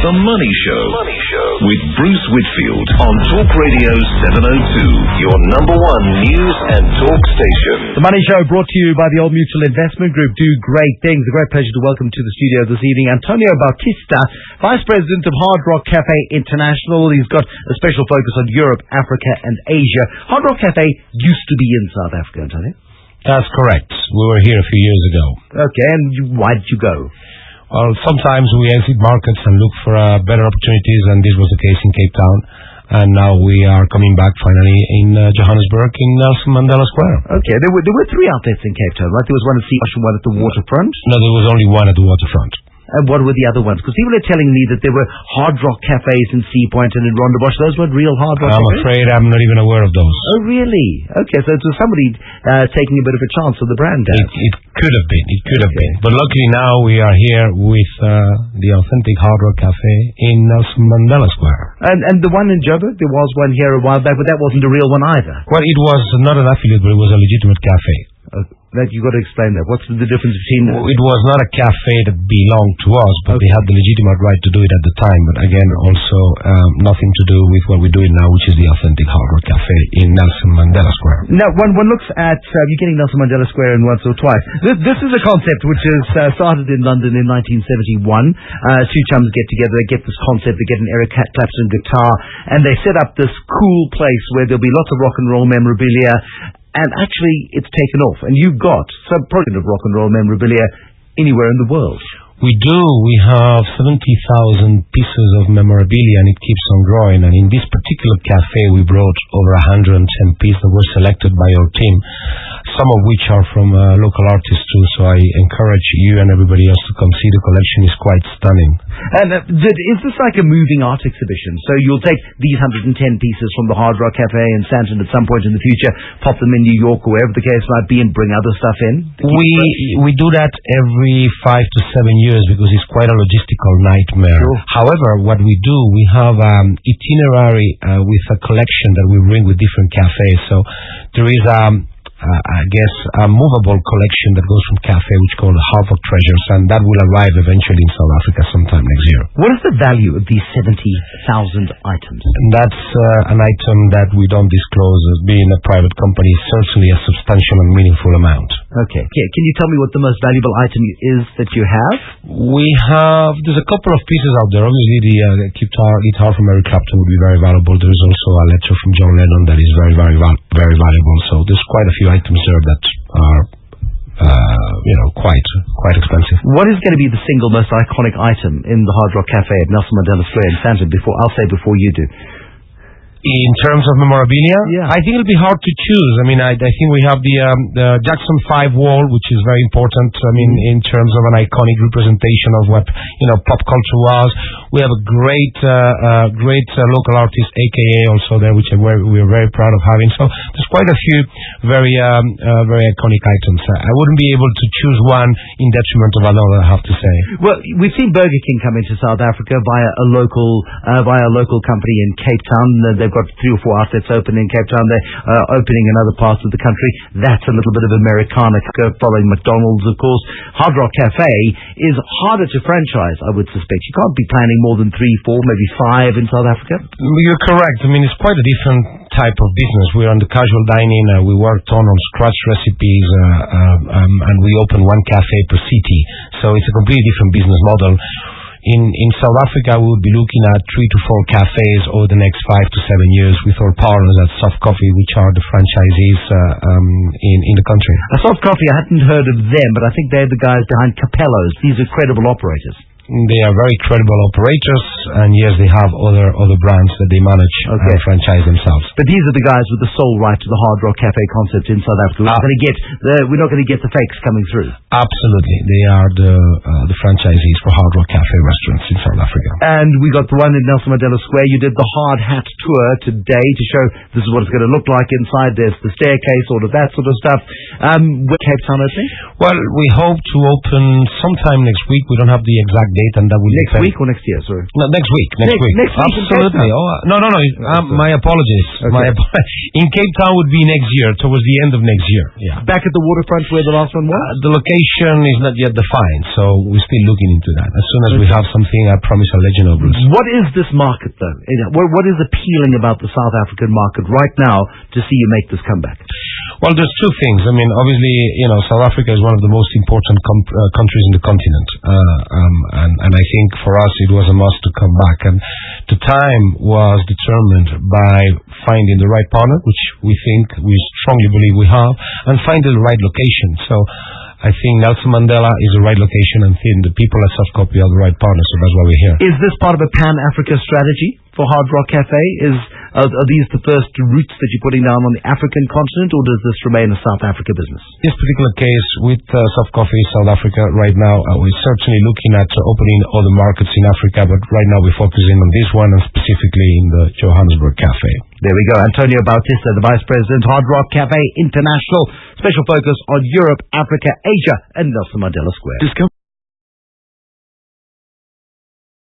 The Money Show. With Bruce Whitfield on Talk Radio 702, your number one news and talk station. The Money Show brought to you by the Old Mutual Investment Group. Do great things. A great pleasure to welcome to the studio this evening Antonio Bautista, Vice President of Hard Rock Cafe International. He's got a special focus on Europe, Africa and Asia. Hard Rock Cafe used to be in South Africa, Antonio? That's correct. We were here a few years ago. Okay, and why did you go? Well, sometimes we exit markets and look for better opportunities, and this was the case in Cape Town. And now we are coming back finally in Johannesburg in Nelson Mandela Square. Okay, there were three outlets in Cape Town, right? There was one at Seawash and one at the waterfront? No, there was only one at the waterfront. And what were the other ones? Because people are telling me that there were Hard Rock cafes in Sea Point and in Rondebosch. Those weren't real Hard Rock cafes? I'm afraid I'm not even aware of those. Oh, really? Okay, so it was somebody taking a bit of a chance with the brand. It could have been. It could have been. But luckily now we are here with the authentic Hard Rock Cafe in Nelson Mandela Square. And the one in Joburg, there was one here a while back, but that wasn't a real one either. Well, it was not an affiliate, but it was a legitimate cafe. That you've got to explain that. What's the difference between... It was not a cafe that belonged to us, but they had the legitimate right to do it at the time. But again, also nothing to do with what we're doing now, which is the authentic Hard Rock Cafe in Nelson Mandela Square. Now, one looks at... you're getting Nelson Mandela Square in once or twice. This is a concept which is started in London in 1971. Two chums get together, they get this concept, they get an Eric Clapton guitar, and they set up this cool place where there'll be lots of rock and roll memorabilia. And actually, it's taken off. And you've got some product of rock and roll memorabilia anywhere in the world. We do. We have 70,000 pieces of memorabilia, and it keeps on growing. And in this particular cafe, we brought over 110 pieces that were selected by our team, some of which are from local artists too. So I encourage you and everybody else to come see the collection. It's quite stunning. And is this like a moving art exhibition? So you'll take these 110 pieces from the Hard Rock Cafe in Sandton at some point in the future, pop them in New York or wherever the case might be, and bring other stuff in? We do that every 5 to 7 years because it's quite a logistical nightmare. Sure. However, what we do, we have itinerary with a collection that we bring with different cafes. So there is I guess, a movable collection that goes from cafe, which is called Hard Rock Treasures, and that will arrive eventually in South Africa sometime next year. What is the value of these 70,000 items? And that's an item that we don't disclose as being a private company, certainly a substantial and meaningful amount. Okay. Can you tell me what the most valuable item is that you have? There's a couple of pieces out there. Obviously, the guitar from Eric Clapton would be very valuable. There's also a letter from John Lennon that is very, very, very valuable. So there's quite a few items there that are, quite expensive. What is going to be the single most iconic item in the Hard Rock Cafe at Nelson Mandela Square in Sandton? Before you do. In terms of memorabilia, yeah. I think it'll be hard to choose. I mean, I think we have the Jackson 5 wall, which is very important. I mean, in terms of an iconic representation of what pop culture was. We have a great local artist, AKA, also there, which we're very proud of having. So there's quite a few very iconic items. I wouldn't be able to choose one in detriment of another, I have to say. Well, we've seen Burger King come into South Africa via a local company in Cape Town. They've got 3 or 4 outlets open in Cape Town. They're opening in other parts of the country. That's a little bit of Americana, following McDonald's, of course. Hard Rock Cafe is harder to franchise, I would suspect. You can't be planning more than 3, 4, maybe 5 in South Africa. You're correct. I mean, it's quite a different type of business. We're on the casual dining. We worked on scratch recipes, and we open 1 cafe per city. So it's a completely different business model. In South Africa, we would be looking at 3 to 4 cafes over the next 5 to 7 years with our partners at Soft Coffee, which are the franchisees in the country. Soft Coffee, I hadn't heard of them, but I think they're the guys behind Capello's. These are credible operators. They are very credible operators, and yes, they have other brands that they manage and franchise themselves. But these are the guys with the sole right to the Hard Rock Cafe concept in South Africa. We're not going to get the fakes coming through. Absolutely, they are the franchisees for Hard Rock Cafe restaurants in South Africa. And we got the one in Nelson Mandela Square. You did the Hard Hat tour today to show this is what it's going to look like inside. There's the staircase, all of that sort of stuff. With Cape Town opening? Well, we hope to open sometime next week. We don't have the exact date, and that will Next depend. week or next year, sorry? No, next week. Next week. Absolutely. No. My apologies. Okay. In Cape Town would be next year, towards the end of next year. Yeah. Back at the waterfront where the last one was? The location is not yet defined, so we're still looking into that. As soon as we have something, I promise I'll let you know, Bruce. What is this market, though? What is appealing about the South African market right now to see you make this comeback? Well, there's two things. I mean, obviously, South Africa is one of the most important countries in the continent, and I think for us it was a must to come back. And the time was determined by finding the right partner, which we strongly believe we have, and finding the right location. So I think Nelson Mandela is the right location, and the people at Softcopy are the right partners, so that's why we're here. Is this part of a Pan-Africa strategy for Hard Rock Cafe? Are these the first routes that you're putting down on the African continent, or does this remain a South Africa business? This particular case with Soft Coffee South Africa right now, we're certainly looking at opening other markets in Africa, but right now we're focusing on this one, and specifically in the Johannesburg Cafe. There we go. Antonio Bautista, the Vice President, Hard Rock Cafe International. Special focus on Europe, Africa, Asia, and Nelson Mandela Square.